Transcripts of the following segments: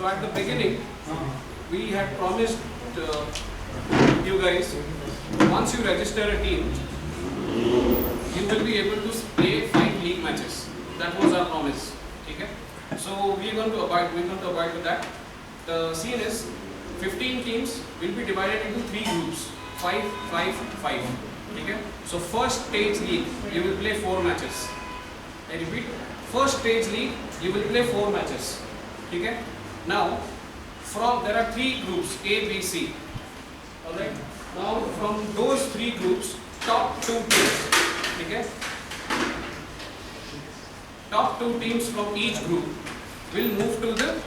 So at the beginning, we had promised you guys, once you register a team, you will be able to play 5 league matches. That was our promise. Okay? So we are going to abide with that. The scene is 15 teams will be divided into 3 groups, 5, 5, 5. Okay? So first stage league, you will play 4 matches. I repeat, first stage league, you will play 4 matches. Okay? Now, there are 3 groups, A, B, C. Alright? Now, from those 3 groups, top 2 teams. Okay? Top 2 teams from each group will move to the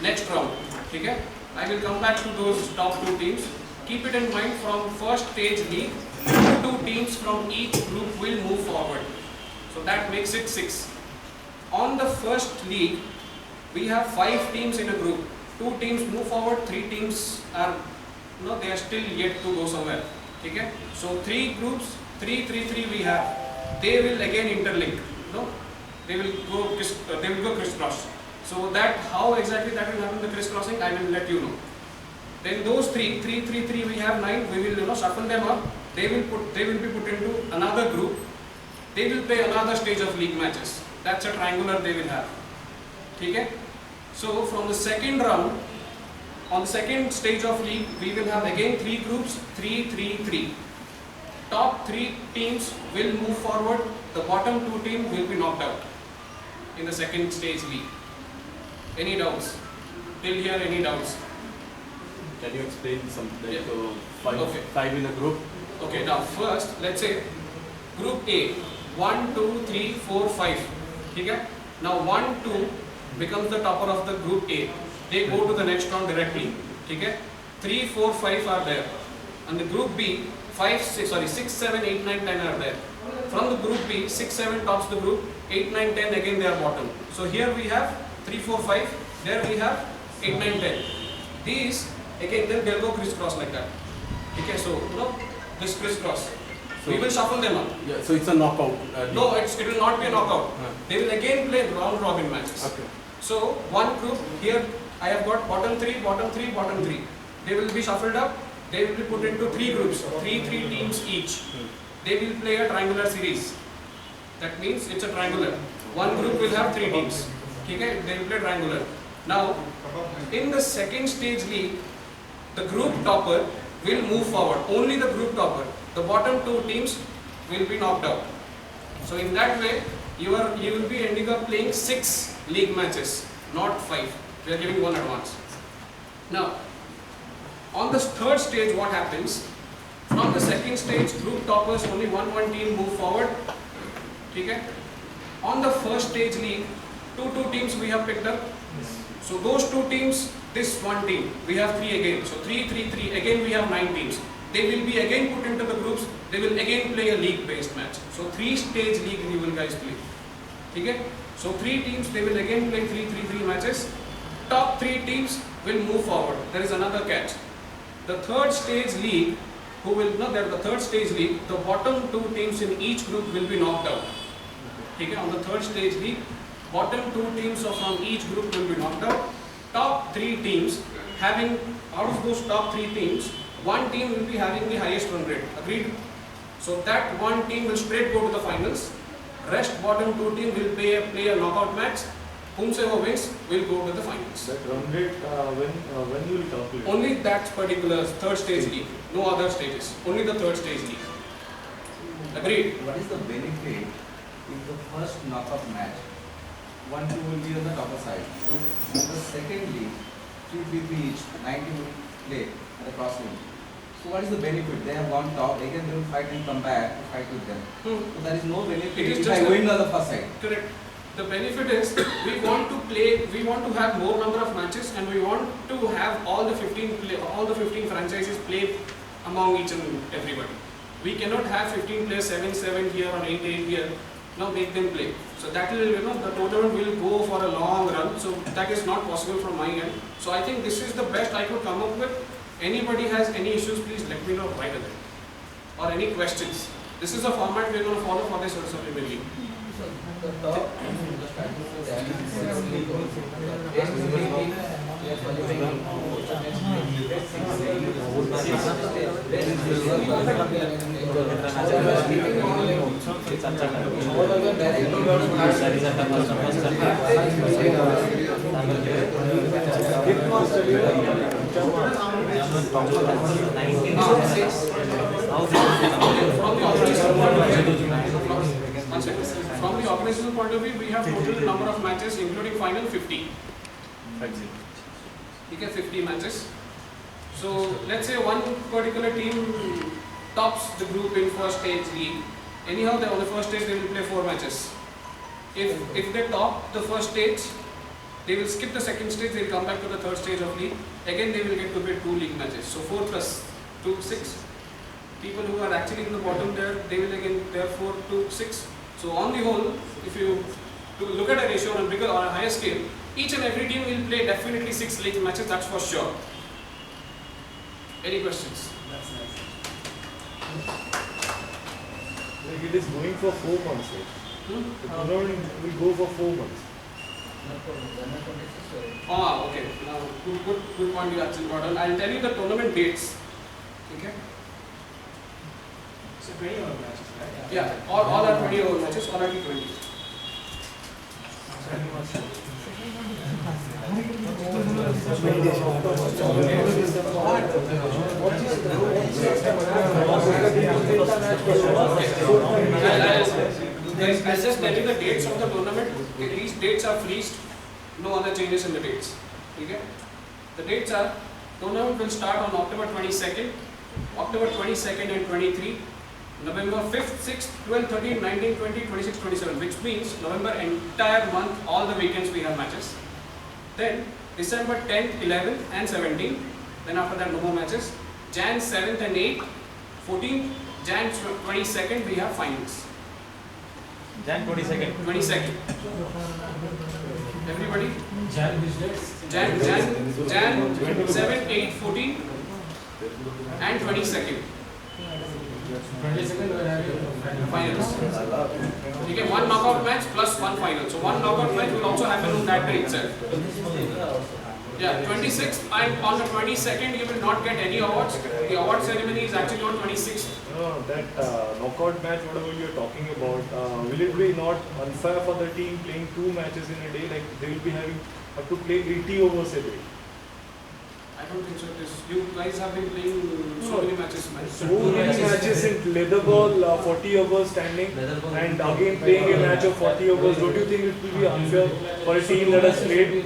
next round. Okay? I will come back to those top 2 teams. Keep it in mind, from first stage league, 2 teams from each group will move forward. So that makes it 6. On the first league, we have 5 teams in a group. 2 teams move forward, 3 teams are, they are still yet to go somewhere. Okay? So 3 groups, 3 we have. They will again interlink. They will go crisscross. So that, how exactly that will happen, the crisscrossing, I will let you know. Then those 3 we have 9. We will shuffle them up. They will be put into another group. They will play another stage of league matches. That's a triangular they will have. Okay? So from the second round, on the second stage of league, we will have again 3 groups, 3. Top 3 teams will move forward. The bottom 2 teams will be knocked out in the second stage league. Any doubts? Till here, any doubts? Can you explain something like Okay. 5 in a group? Okay, now first, let's say group A, 1, 2, 3, 4, 5. Okay? Now 1, 2 becomes the topper of the group A. They go to the next round directly. Okay? 3, 4, 5 are there. And the group B, 6, 7, 8, 9, 10 are there. From the group B, 6, 7 tops the group, 8, 9, 10 again they are bottom. So here we have 3, 4, 5, there we have 8, 9, 10. These, again, then they'll go crisscross like that. Okay, so, this crisscross. So we will shuffle them up. Yeah, so it's a knockout. No, it will not be a knockout. They will again play round robin matches. Okay. So one group, here I have got bottom 3, bottom 3, bottom 3. They will be shuffled up. They will be put into 3 groups, 3 teams each. They will play a triangular series. That means it's a triangular. One group will have 3 teams. Okay? They will play triangular. Now, in the second stage league, the group topper will move forward. Only the group topper. The bottom 2 teams will be knocked out. So in that way, you will be ending up playing 6 league matches, not 5. We are giving 1 advance. Now, on the third stage, what happens? From the second stage, group toppers, only one team move forward. Okay? On the first stage league, 2 teams we have picked up. So those 2 teams, this 1 team, we have 3 again. So 3. Again we have 9 teams. They will be again put into the groups. They will again play a league-based match. So 3-stage league you will guys play. Okay? So 3 teams, they will again play 3 matches. Top 3 teams will move forward. There is another catch. The third stage league, the third stage league, the bottom 2 teams in each group will be knocked out. Okay? On the third stage league, bottom 2 teams from each group will be knocked out. Top 3 teams, out of those top 3 teams, 1 team will be having the highest run rate. Agreed? So that 1 team will straight go to the finals. Rest bottom 2 team will play a knockout match. Whomsoever wins will go to the finals. That run rate, when you will calculate? Only that particular third stage league. No other stages. Only the third stage league. Agreed? What is the benefit in the first knockout match? 1, 2 will be on the upper side. So in the second league, 3 people each, 90 will play at the cross league. So what is the benefit? They have gone top, again they will fight and come back to fight with them. So there is no benefit if I win on the first side. Correct. The benefit is we want to have more number of matches, and we want to have all the 15 franchises play among each and everybody. We cannot have 15 players, 7 here or 8 here. Now make them play. So that will, the tournament will go for a long run. So that is not possible from my end. So I think this is the best I could come up with. Anybody has any issues, please let me know right away. Or any questions. This is a format we are going to follow for this Premier League. The top From the organizational point of view, we have total number of matches, including final 50. Okay, 50 matches. So let's say one particular team tops the group in first stage league. Anyhow, on the first stage they will play 4 matches. If they top the first stage, they will skip the second stage. They will come back to the third stage of league. Again, they will get to play 2 league matches. So 4 plus 2, 6. People who are actually in the bottom there, they will again there 4 to 6. So on the whole, if you look at a ratio on a bigger or a higher scale, each and every team will play definitely 6 league matches. That's for sure. Any questions? That's nice. Like it is going for 4 months. Right? The tournament will go for 4 months. Okay. Now, good point you actually got on. I'll tell you the tournament dates. Okay. So 20 over matches, right? Yeah. All are 20 over matches. All are T20. I'll just tell you the dates of the tournament. These dates are freezed. No other changes in the dates. Okay? The dates are, tournament will start on October 22nd, October 22nd and 23, November 5th, 6th, 12th, 13th, 19th, 20th, 26th, 27th, which means November entire month, all the weekends we have matches. Then December 10th, 11th and 17th. Then after that no more matches. Jan 7th and 8th, 14th, Jan 22nd we have finals. Jan 22nd. 22nd. Everybody? Jan which dates? Jan 7th, 8th, 14th and 22nd. 22nd will have your Finals. You get 1 knockout match plus 1 final. So 1 knockout match will also happen on that day itself. Yeah, 26th and on the 22nd you will not get any awards. The award ceremony is actually on 26th. No, that knockout match, whatever you are talking about, will it be not unfair for the team playing 2 matches in a day? Like they will be have to play 80 overs a day. I don't think so. You guys have been playing so many matches. So many matches in leather ball, 40 overs standing, and again playing a match of 40 overs. Don't you think it will be unfair for a team that has played?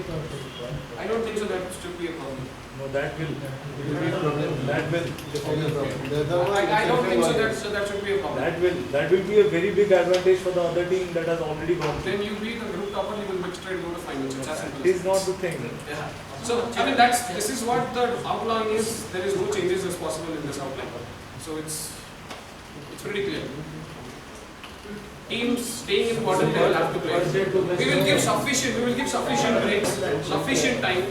I don't think so. That should be a problem. No, that will be a problem. That will. I don't think so. That should be a problem. That will be a very big advantage for the other team that has already gone. Then you be the group topper. You will mix straight go to finals. It's as simple It as is not the thing. yeah. So I mean this is what the outline is. There is no changes as possible in this outline. So it's pretty clear. Teams staying in bottom level have to play. We will give sufficient breaks, sufficient time.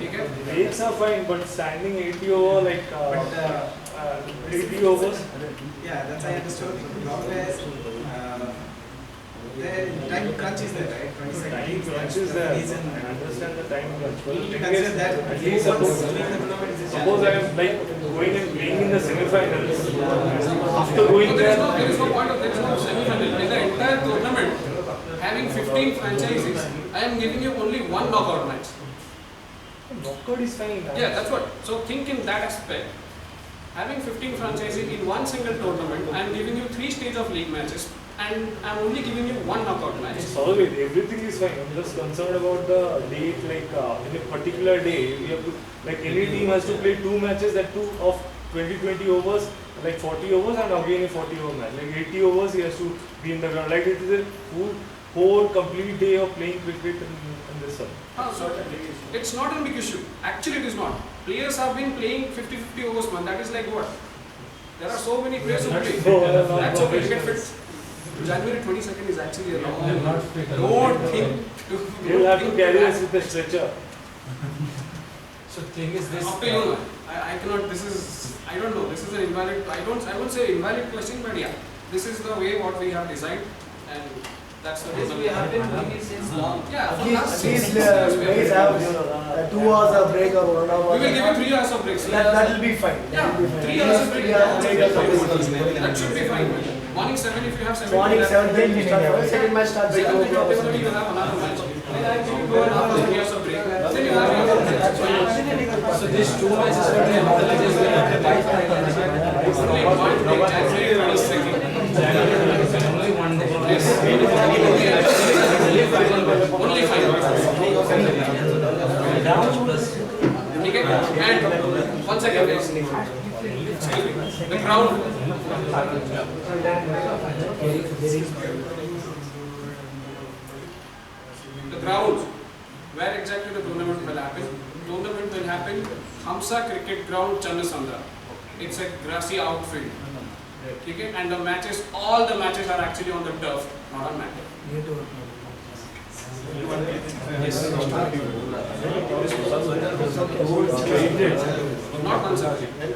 Okay? Breaks are fine, but standing 80 over 80 overs. Yeah, that's I understood. The time crunch is there, right? 20 seconds. Time crunch is there. I understand the time crunch. But the thing Consider is, that at least suppose I am like going and playing in the semi-finals. After going So there, there is no point of there is no semi-final. In the entire tournament, having 15 franchises, I am giving you only 1 knockout match. knockout is fine. Yeah, that's what. So think in that aspect. Having 15 franchises in one single tournament, I am giving you 3 stages of league matches, and I am only giving you 1 knockout match. Solve it. Everything is fine. I'm just concerned about the date. Like in a particular day, we have to any team has to play 2 matches, that 2 of 20 overs, like 40 overs, and again a 40 over match. Like 80 overs, he has to be in the ground. Like it is a whole complete day of playing cricket in this one. So it's not a big issue. Actually, it is not. Players have been playing 50-50 overs, man. That is like what? There are so many players who play. That's okay. You get fit. January 22nd is actually a long. Don't think. You'll have to carry us with the stretcher. So thing is this. Up to you. I cannot. This is. I don't know. This is an invalid. I won't say invalid question, but yeah. This is the way what we have designed, and That's the This we have been doing it since long. Yeah, At for least, last at least 6 years we have guys been have doing this. 2 hours of break or 1 hour. We will give you 3 hours of break. That will be fine. Yeah, That will be fine. 3 hours of break. 3 hours break. That should be fine. Morning 7 if you have 7. Morning 7 then we start. Second match starts by 2 o'clock. 7:30 you have another match. Then you go and have 3 hours of break. Then you have your match. So these 2 matches will be acknowledged when after Only one day, January 22nd. only 1 day. Yes. Only 5 Okay? And once again, guys, excuse me, the ground. The ground where exactly the tournament will happen. Tournament will happen Hamsa Cricket Ground, Chanasandra. It's a grassy outfield. Okay? And the matches, all the matches are actually on the turf, not on mat. Yes. Not Hamsa.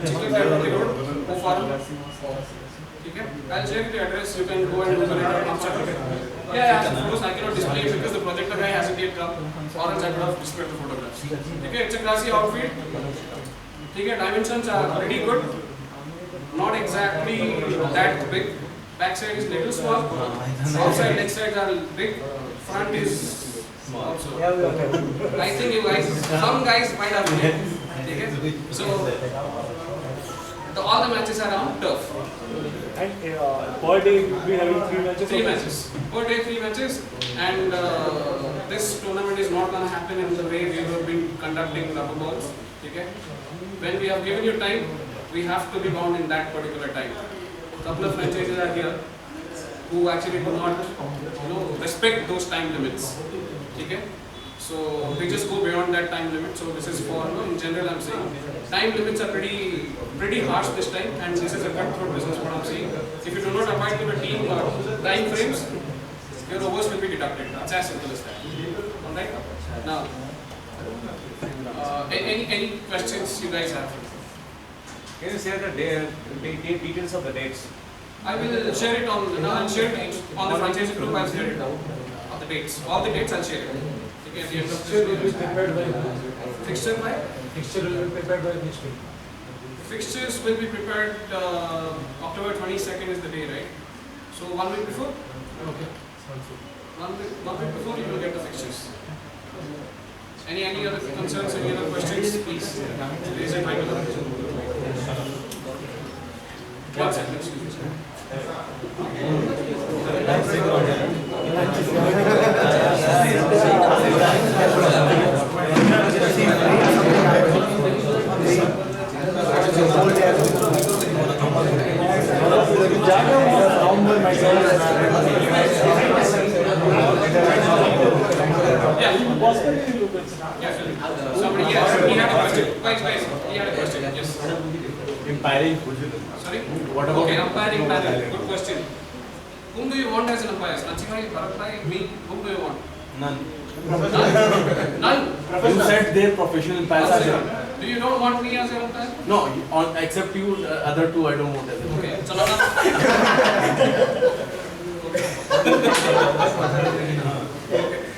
Chicken Road, Forum. Okay? I'll share the address. You can go and Google it on Hamsa Cricket. Yeah, of course, I cannot display it because the projector guy hasn't yet come. Or else I could have displayed the photographs. Okay, it's a grassy outfield. Okay, dimensions are pretty good. Not exactly that big. Backside is little small. Outside leg sides are big. Front is also. I think you guys, some guys might have been. Okay? So, all the matches are on turf. And per day we will be having 3 matches. 3 matches. Per day 3 matches. And this tournament is not going to happen in the way we have been conducting rubber balls. Okay? When we have given you time, we have to be bound in that particular time. A couple of franchises are here who actually do not, respect those time limits. Okay? So they just go beyond that time limit. So this is for, in general I'm saying, time limits are pretty harsh this time, and this is a cutthroat business what I'm saying. If you do not abide to the team time frames, your overs will be deducted. It's as simple as that. Alright? Now, any questions you guys have? Can you share the details of the dates? I will share it on the franchise group. I'll share it of the dates. All the dates I'll share it. Okay, at the end of this Fixture will be prepared by fixture by? Fixture will be prepared by which day? Fixtures will be prepared. October 22nd is the day, right? So 1 week before. Okay. Sounds good. 1 week before you will get the fixtures. Any other concerns? Any other questions? Please raise your hand. 1 second. Excuse me, sir. Somebody, yes, he had a question. Guys, he had a question. Yes. Umpiring. Sorry? What about Okay, umpiring panel. Good question. Whom do you want as an umpire? Nachimai, Bharatbhai, me? Whom do you want? None. None? You said they're professional umpires are there. Do you don't want me as an umpire? No, except you, other two I don't want as well. Okay, so not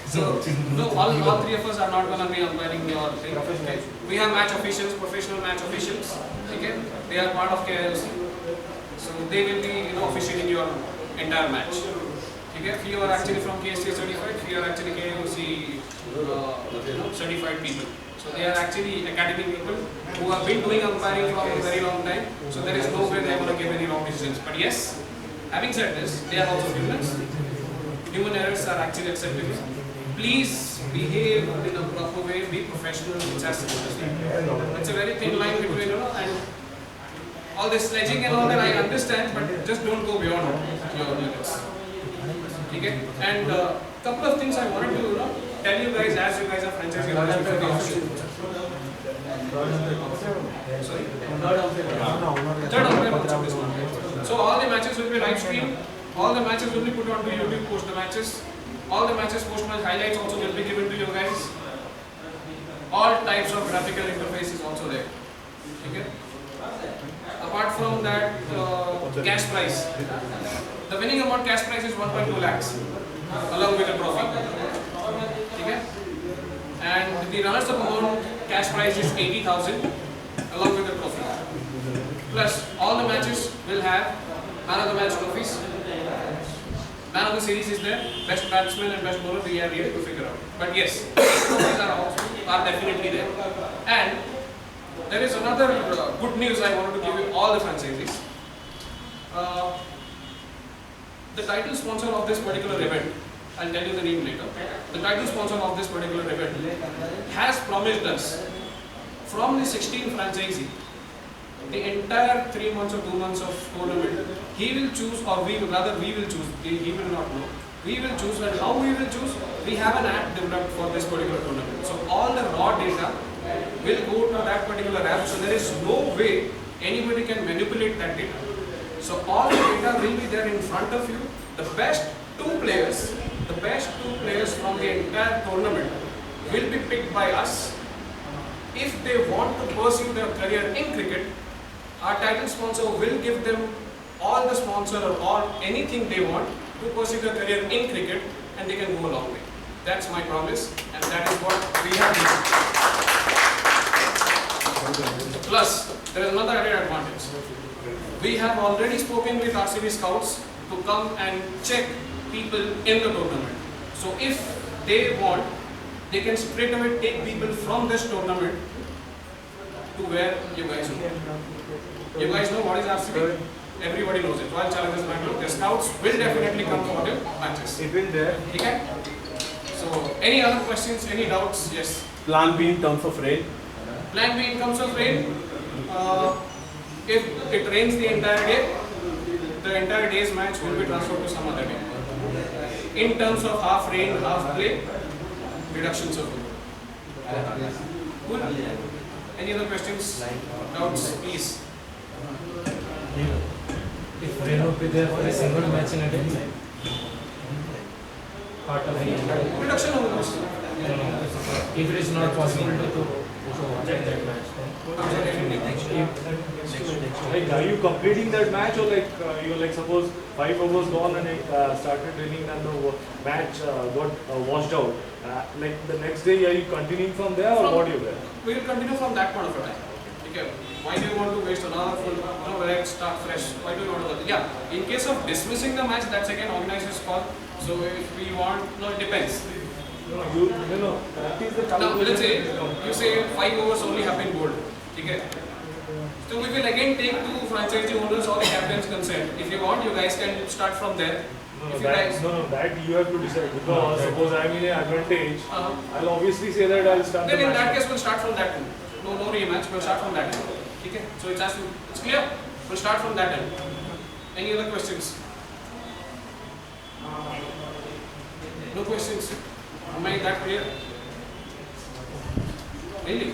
So, no, all 3 of us are not going to be umpiring your thing. Okay. We have match officials, professional match officials. Okay, they are part of KIOC. So they will be, officiating your entire match. Okay, if you are actually from KSC certified, we are actually KIOC certified people. So they are actually academic people who have been doing umpiring for a very long time. So there is no way they are going to give any wrong decisions. But yes, having said this, they are also humans. Human errors are actually acceptable. Please behave in a proper way, be professional, it's as simple as that. It's a very thin line between, and all this sledging and all that I understand, but just don't go beyond your limits. Okay? And couple of things I wanted to tell you guys as you guys are franchisee owners before the auction. Sorry? Third umpire also this one. So all the matches will be live streamed. All the matches will be put onto YouTube post the matches. All the matches post match highlights also will be given to you guys. All types of graphical interface is also there. Okay? Apart from that, cash prize. The winning amount cash prize is 1.2 lakhs. along with the trophy. Okay? And the runners-up amount cash prize is 80,000 along with the trophy. Plus, all the matches will have man of the match trophies. Man of the series is there, best batsman and best bowler we are yet to figure out. But yes, trophies are definitely there. And there is another good news I wanted to give you all the franchisees. The title sponsor of this particular event, I'll tell you the name later. The title sponsor of this particular event has promised us from the 16 franchisee the entire 3 months or 2 months of tournament. He will choose, or we will choose. He will not know. We will choose, and how we will choose? We have an app developed for this particular tournament. So all the raw data will go to that particular app. So there is no way anybody can manipulate that data. So all the data will be there in front of you. The best two players from the entire tournament will be picked by us. If they want to pursue their career in cricket, our title sponsor will give them all the sponsor or all anything they want to pursue their career in cricket, and they can go a long way. That's my promise, and that is what we have done. Plus, there is another added advantage. We have already spoken with RCB scouts to come and check people in the tournament. So if they want, they can straight away take people from this tournament to where you guys know. You guys know what is RCB? Everybody knows it. Royal Challengers Bangalore. The scouts will definitely come for the matches. It will there. Okay? So, any other questions, any doubts? Yes. Plan B in terms of rain. Plan B in terms of rain. If it rains the entire day, the entire day's match will be transferred to some other day. In terms of half rain, half play, reductions of goal. Cool? Any other questions, doubts, please? If rain would be there for a single match in a day, part of the Reduction of goals. if it is not possible to check that match, like are you completing that match, or like you like suppose 5 overs gone and it started raining and the match got washed out, like the next day are you continuing from there, or what do you get? We will continue from that point of time. Okay. Why do you want to waste another full, let's start fresh? Why do you want to go? Yeah, in case of dismissing the match, that's again organizer's call. So if we want, no, it depends. No, that is the Now, let's say, you say 5 overs only have been bowled. Okay. So we will again take 2 franchisee owners or the captain's consent. If you want, you guys can start from there. That you have to decide, because suppose I'm in an advantage, I'll obviously say that I'll start Then the in match. that case, we'll start from that end. No rematch, we'll start from that end. Okay? So it's clear? We'll start from that end. Any other questions? No questions? Am I that clear? Really?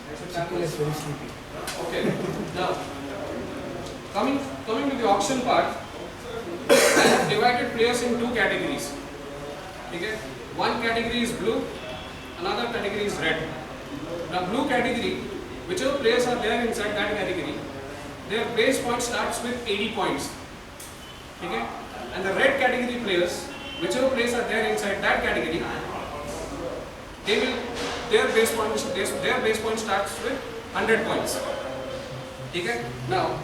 Is very sleepy. Okay. Now, coming to the auction part, I have divided players in 2 categories. Okay? One category is blue, another category is red. Now, blue category, whichever players are there inside that category, their base point starts with 80 points. Okay? And the red category players, whichever players are there inside that category, their base point starts with 100 points. Okay? Now,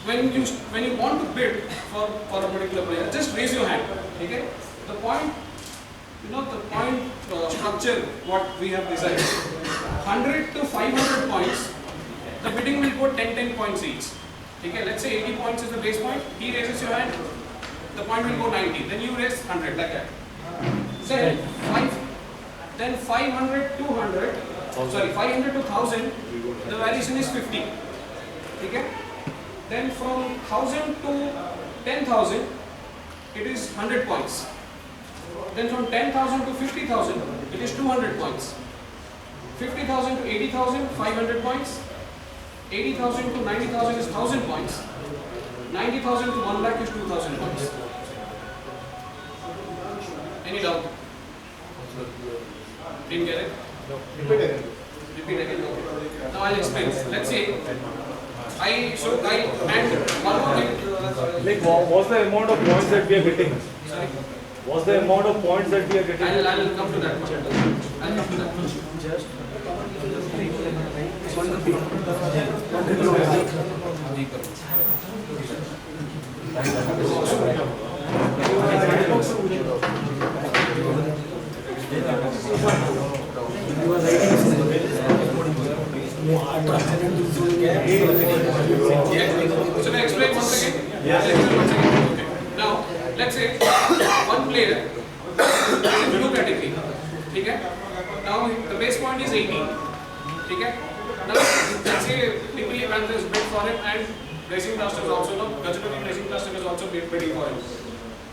when you want to bid for a particular player, just raise your hand. Okay? The point structure what we have decided. 100 to 500 points, the bidding will go 10 points each. Okay? Let's say 80 points is the base point. He raises your hand, the point will go 90. Then you raise 100 like that. Then 500 to 100. Sorry, 500 to 1000, the variation is 50. Okay? Then from 1000 to 10,000, it is 100 points. Then from 10,000 to 50,000, it is 200 points. 50,000 to 80,000, 500 points. 80,000 to 90,000 is 1,000 points. 90,000 to 1 lakh is 2,000 points. Any doubt? Didn't get it? Repeat again. Okay. Now I'll explain. Let's say and one more thing. Like, what's the amount of points that we are getting? Sorry? What's the amount of points that we are getting? I'll come to that point. I'll come to that point. Should I explain once again? Yes. Okay. Now, let's say one player is blue category. Okay? Now the base point is 80. Okay? Now let's say typically Bangalore is bid for him and racing cluster is also racing cluster is also bidding for him.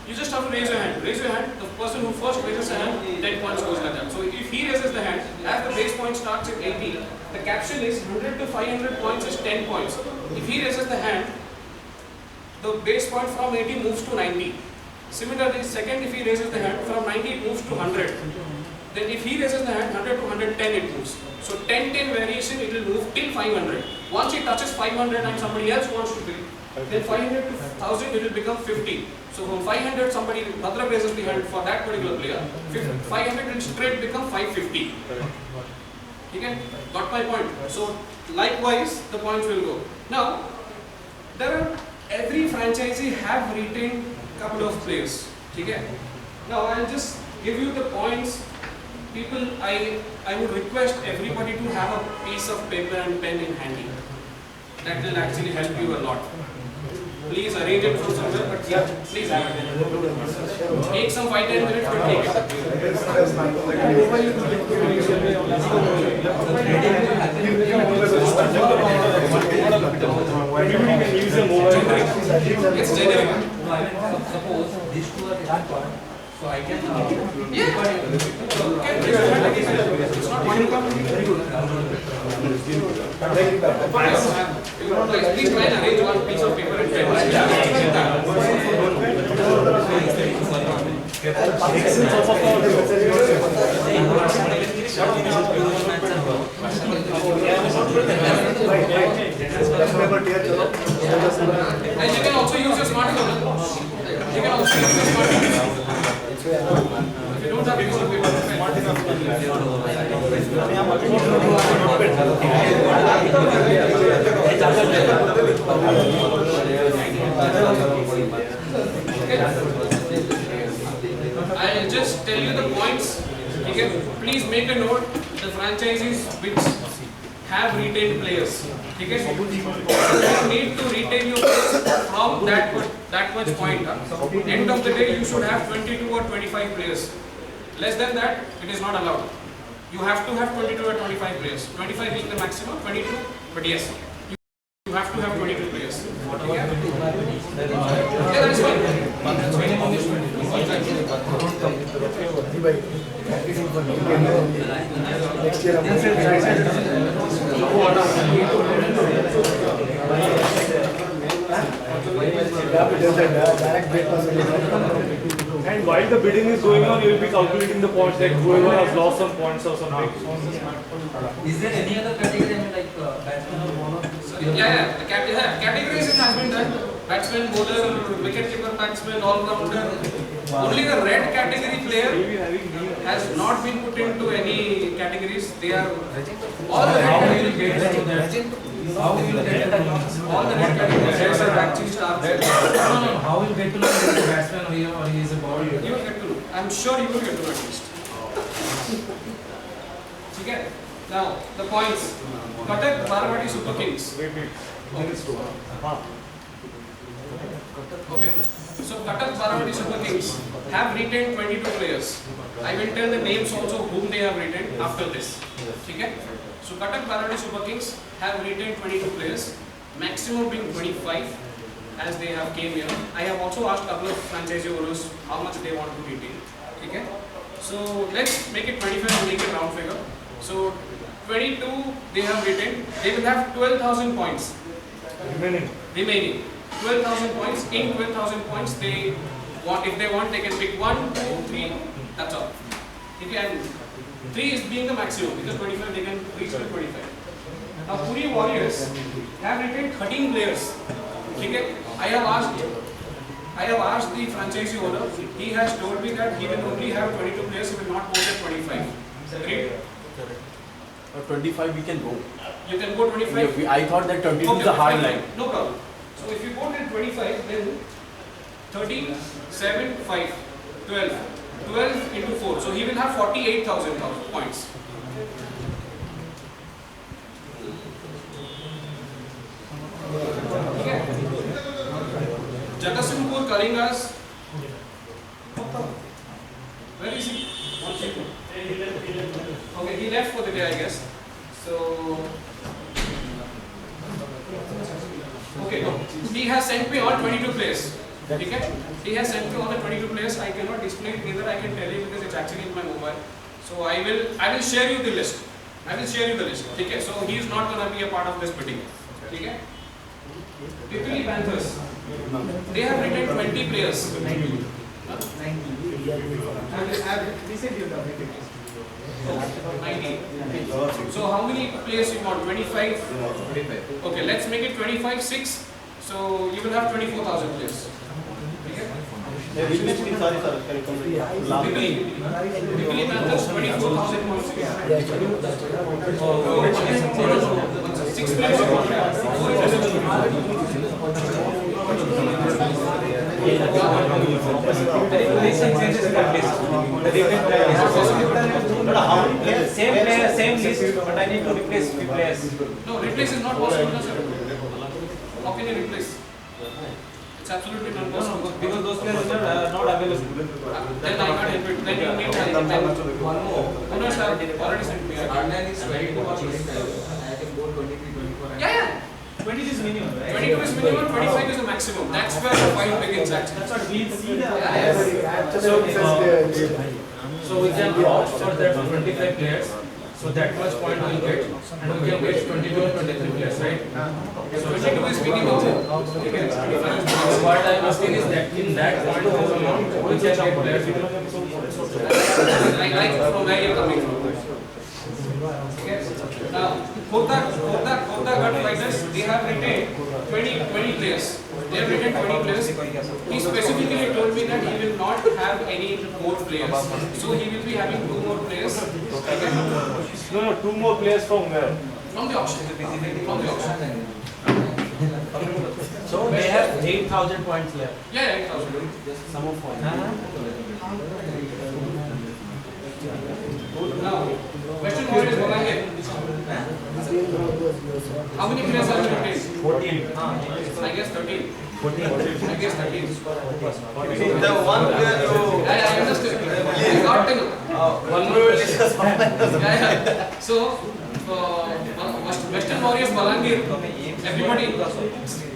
You just have to raise your hand. Raise your hand. The person who first raises a hand, 10 points goes like that. So if he raises the hand, as the base point starts at 80, the caption is 100 to 500 points is 10 points. If he raises the hand, the base point from 80 moves to 90. Similarly, second, if he raises the hand, from 90 it moves to 100. Then if he raises the hand, 100 to 110 it moves. So 10-10 variation, it will move till 500. Once he touches 500 and somebody else wants to bid, then 500 to 1000 it will become 50. So from 500 somebody other raises the hand for that particular player, 500 will straight become 550. Okay? Got my point? So likewise the points will go. Now every franchisee have retained couple of players. Okay? Now I'll just give you the points. People, I would request everybody to have a piece of paper and pen in handy. That will actually help you a lot. Please arrange it from somewhere, but yeah, please have it. Take some 5-10 minutes, but take it. Everybody can use a mobile. It's generic. Suppose these two are that part, so I can. Yeah. It's not one income. Please try and arrange one piece of paper and pen. And you can also use your smartphone. You can also use your smartphone. If you don't have a piece of paper and I'll just tell you the points. Okay? Please make a note. The franchisees which have retained players. Okay? You need to retain your players from that much point. End of the day, you should have 22 or 25 players. Less than that, it is not allowed. You have to have 22 or 25 players. 25 being the maximum, 22, but yes, you have to have 22 players. Okay? Yeah, that's fine. That's fine. Next year, And while the bidding is going on, you will be calculating the points, like whoever has lost some points or something. Is there any other category, like batsman or bowler? Yeah, the categories it has been done. Batsman, bowler, wicket-keeper batsman, all-rounder. Only the red category player has not been put into any categories. They are all the red category players. How will you get to know? All the red category players are actually stars. No. How will you get to know if he is a batsman or he is a bowler? You will get to know. I'm sure you will get to know at least. Okay. Now the points. Cuttack Baravati Super Kings. Okay. So Cuttack Baravati Super Kings have retained 22 players. I will tell the names also whom they have retained after this. Okay. So Cuttack Baravati Super Kings have retained 22 players, maximum being 25 as they have came here. I have also asked a couple of franchisee owners how much they want to retain. Okay. So let's make it 25 and make it round figure. So 22 they have retained. They will have 12,000 points remaining. 12,000 points. In 12,000 points they want, if they want, they can pick 1, 2, 3. That's all. Okay, and 3 is being the maximum because 25 they can reach to 25. Now Puri Warriors have retained 13 players. Okay, I have I have asked the franchisee owner. He has told me that he will only have 22 players. He will not go at 25. Agreed? 25 we can go. You can go 25. I thought that 22 is a hard fine. line. No problem. So if you go till 25, then 13, 7, 5, 12. 12 into 4. So he will have 48,000 points. Okay. Jagasinpur Kalingas. Where is he? Okay, he left for the day, I guess. So, okay, no. He has sent me all 22 players. Okay? He has sent me all the 22 players. I cannot display it, neither I can tell you because it's actually in my mobile. So I will share you the list. I will share you the list. Okay? So he is not gonna be a part of this bidding. Okay? Pipili Panthers. They have retained 20 players. 90. Recently you have 90. So how many players you want? 25? 25. Okay, let's make it 25, 6. So you will have 24,000 players. Sorry, sir. Can you come Pipili Panthers 24,000 points. Six players. Same player, same list, but I need to replace few players. No, replace is not possible, no, sir. How can you replace? It's absolutely not possible. Because those players are not available. Then I can't help it. Then you need one more. Owners have already sent me. Hardline is 22 or 25. I can go 23, 24. Yeah, yeah. 20 is minimum, right? 22 is minimum, 25 is the maximum. That's where the fight begins actually. That's what we see the. So we can opt for that 25 players. So that much point we will get, and we can get 22 and 23 players, right? So 22 is minimum. Okay, 25 is So maximum. what I am asking is that in that point of amount, we can get players. Like from where you are coming from. Okay. Now, Khota Gat Fighters, they have retained 20 players. They have retained 20 players. He specifically told me that he will not have any more players. So he will be having 2 more players. Okay. No, 2 more players from where? From the auction. From the auction. So they have 8,000 points left. Yeah, 8,000. Some of points. Now, Western Warriors Balangir. How many players are retained? 14. I guess 13. 14. I guess 13. The one player you. I understood. I got to know. One more is Yeah. So, Western Warriors Balangir, everybody,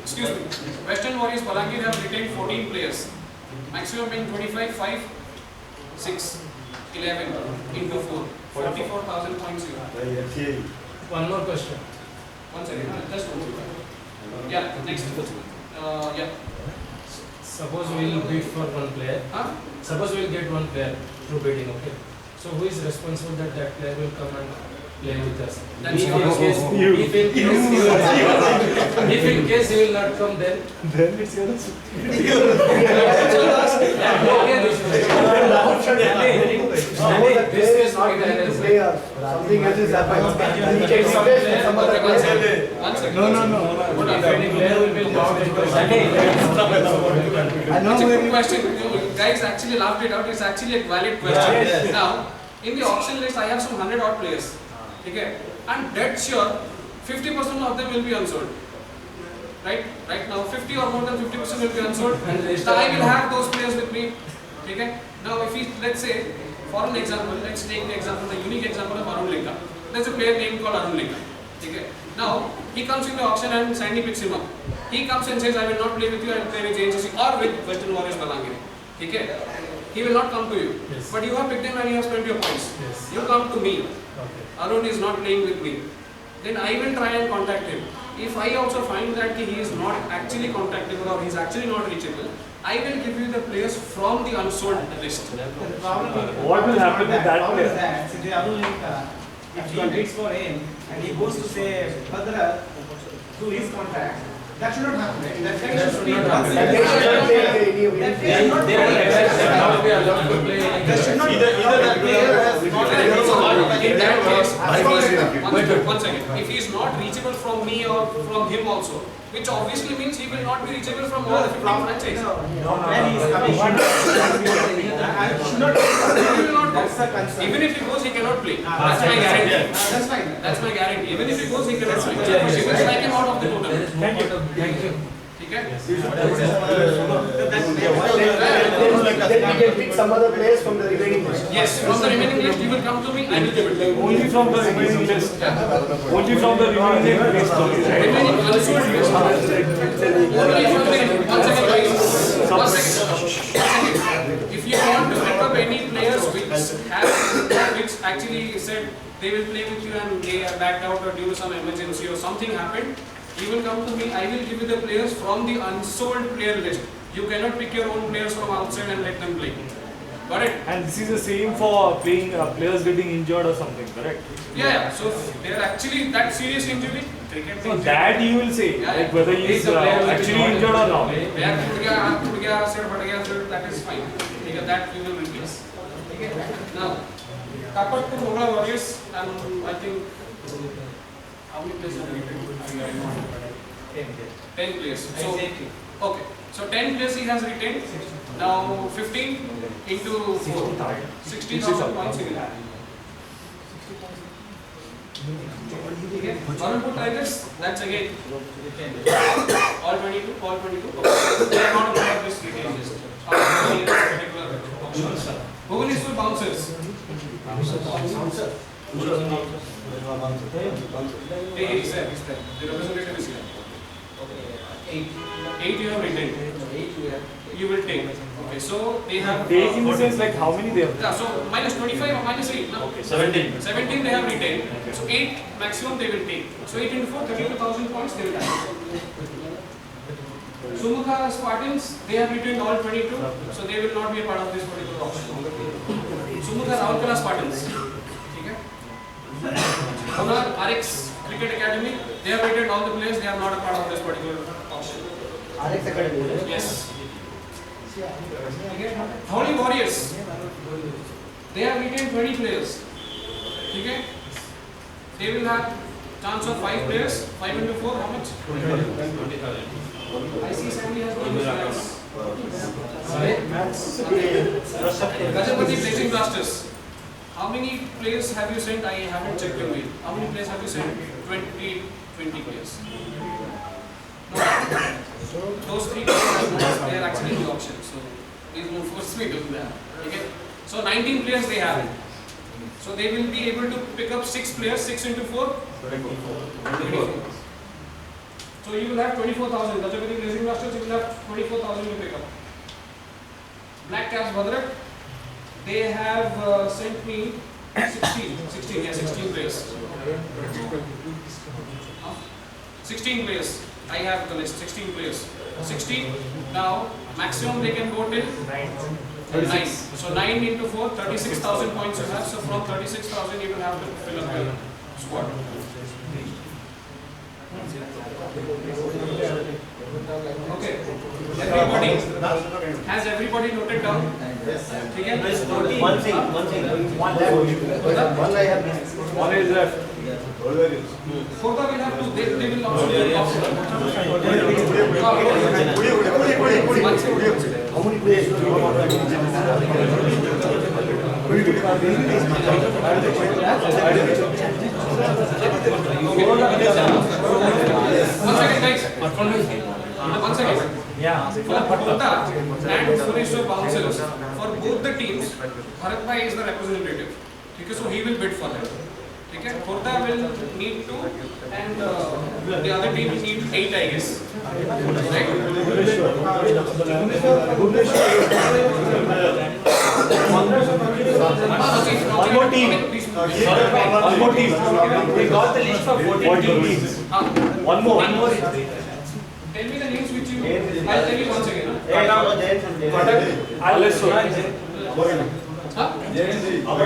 excuse me, Western Warriors Balangir have retained 14 players. Maximum being 25, 5, 6, 11 into 4. 44,000 points you have. One more question. One second, just one second. Yeah, next. Yeah. Suppose we will bid for one player. Huh? Suppose we will get one player through bidding, okay? So who is responsible that that player will come and play with us? That's If your in case he will not come, then it's your this is not the Something else is happening. One second. No. if any player will be locked into I know It's a where good you question. You guys actually laughed it out. It's actually a valid question. Yes. Now, in the auction list, I have some 100 odd players. Okay? I'm dead sure 50% of them will be unsold. Right? Right now, 50 or more than 50% will be unsold. So I will have those players with me. Okay? Now, if we, let's say, for an example, let's take the example, the unique example of Arun Linka. There's a player named called Arun Linka. Okay? Now, he comes in the auction and Sandy picks him up. He comes and says, I will not play with you, I will play with JNCC or with Western Warriors Balangiri. Okay? He will not come to you. Yes. But you have picked him and he has plenty of points. Yes. You come to me. Okay. Arun is not playing with me. Then I will try and contact him. If I also find that he is not actually contactable or he is actually not reachable, I will give you the players from the unsold list. What will happen with that How is player? that? See, the other if he bids for him and he goes to say further through his contract, That should not happen. That That should should be not happen. that They should not they are not be allowed to play any That should not either that player has not In that case, Wait, one second. If he is not reachable from me or from him also, which obviously means he will not be reachable from all the 15 franchises. when he is coming, should not. He will not go. That's the concern. Even if he goes, he cannot play. That's my guarantee. That's fine. That's my guarantee. Even if he goes, he cannot play. He will strike him out of the There tournament. is no point of Thank you. Okay? Then we can pick some other players from the remaining list. Yes, from the remaining list, you will come to me, I will give it to you. Only from the remaining list. Only from the remaining list. Remaining unsold list. Only from the, one second, guys. One second. If you want to pick up any players which actually said they will play with you and they are backed out or due to some emergency or something happened, you will come to me, I will give you the players from the unsold player list. You cannot pick your own players from outside and let them play. Got it? And this is the same for playing players getting injured or something, correct? Yeah. So if they are actually that serious injury, cricket So that you will say, like whether he is actually injured or not. they are टूट गया, सिर फट गया, so that is fine. Because that we will replace. Now, Kapatpur Mugla Warriors, and I think how many players have retained? 10 players. So, okay. So 10 players he has retained. Now 15 into 4. 60,000 points he will have. Okay. Bangalore Tigers, that's again all 22, all 22. Okay. They are not part of this retail list. Bhubaneswar Bouncers. Hey, he's there. The representative is here. 8 you have retained. You will take. Okay, so they have. Take in the sense like how many they have? Yeah, so minus 25 or minus 8. No? Okay, 17. 17 they have retained. So 8 maximum they will take. So 8 into 4, 32,000 points they will have. Sumukha Spartans, they have retained all 22. So they will not be a part of this particular auction. Sumukha Raulkela Spartans. Okay. Honar RX Cricket Academy, they have retained all the players. They are not a part of this particular auction. RX Academy. Yes. Okay. Holy Warriors, they have retained 20 players. Okay. They will have chance of 5 players. 5 into 4, how much? 20,000. I see somebody has 20 players. Gajapati Blazing Blasters. How many players have you sent? I haven't checked your mail. How many players have you sent? 20 players. No. Those 3 players they are actually in the auction. So please don't force me to do that. Okay. So 19 players they have. So they will be able to pick up 6 players. 6 into 4. 24. So you will have 24,000. Gajapati Blazing Blasters, you will have 24,000 to pick up. Black Caps Bhadrak, they have sent me 16 players. 16 players. I have the list. 16 players. 16. Now maximum they can go till 9. So 9 into 4, 36,000 points you have. So from 36,000 you will have to fill up your squad. Okay. Everybody has everybody noted down? Okay. One thing. One I have missed. One is left. Kota will have to, they will also be optional. How many players do you want? One second, guys. One second. Yeah. For Kota and Bhubaneswar Bouncers, for both the teams, Bharat Bhai is the representative. Okay, so he will bid for them. Okay, Kota will need 2 and the other team will need 8, I guess. Right? One more team. One more team. We got the list for 14 teams. One more. Tell me the names which you. I'll tell you once again. I'll show. Huh? Oh,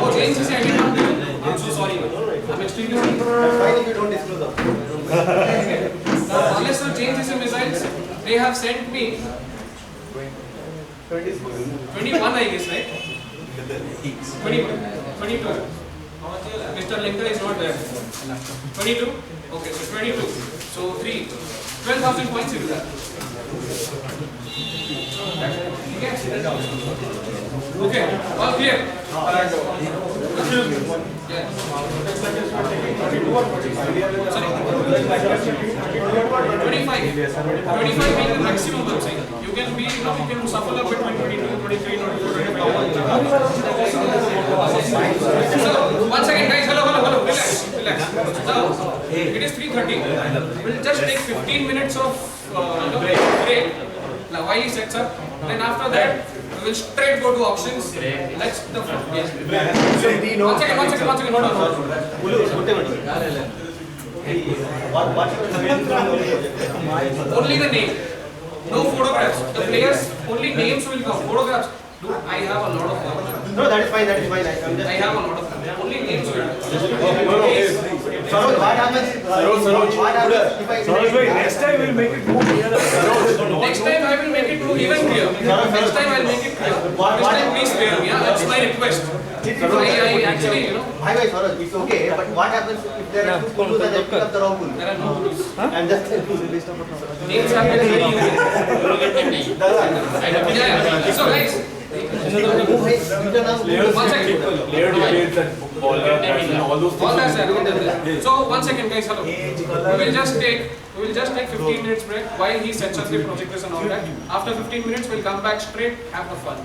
Oh, James is ending up. I'm so sorry. I'm extremely sorry. That's fine if you don't disclose. Now, unless you change these missiles, they have sent me 21, I guess, right? 21, 22. Mr. Linker is not there. 22? Okay, so 22. So 12,000 points is that. Okay, all clear? Yeah. Sorry. 25. 25 being the maximum, I'm saying. You can be, you can shuffle up between 22, 23, 24, 25. So, one second, guys. Hello. Relax. Now, it is 3:30. We'll just take 15 minutes of break. Now, while he sets up, then after that, we will straight go to auctions. Let's the yes. One second. Hold on. Only the name. No photographs. The players, only names will come. Photographs. Dude, I have a lot of them. No, that is fine. I have a lot of them. Only names will come. Saroj, what happens? What happens if I Next time we'll make it more clear. Next time I will make it even clear. Next time I will make it clear. This time please spare me. Yeah, that's my request. I actually, Hi, Saroj, it's okay, but what happens if there are two kulus and I pick up the wrong kulu? there are no rules. I'm just Names have been very unique. Yeah. So guys, one second. all those All that's there. So one second, guys. Hello. We will just take 15 minutes break while he sets up the projectors and all that. After 15 minutes, we'll come back straight. Have the fun.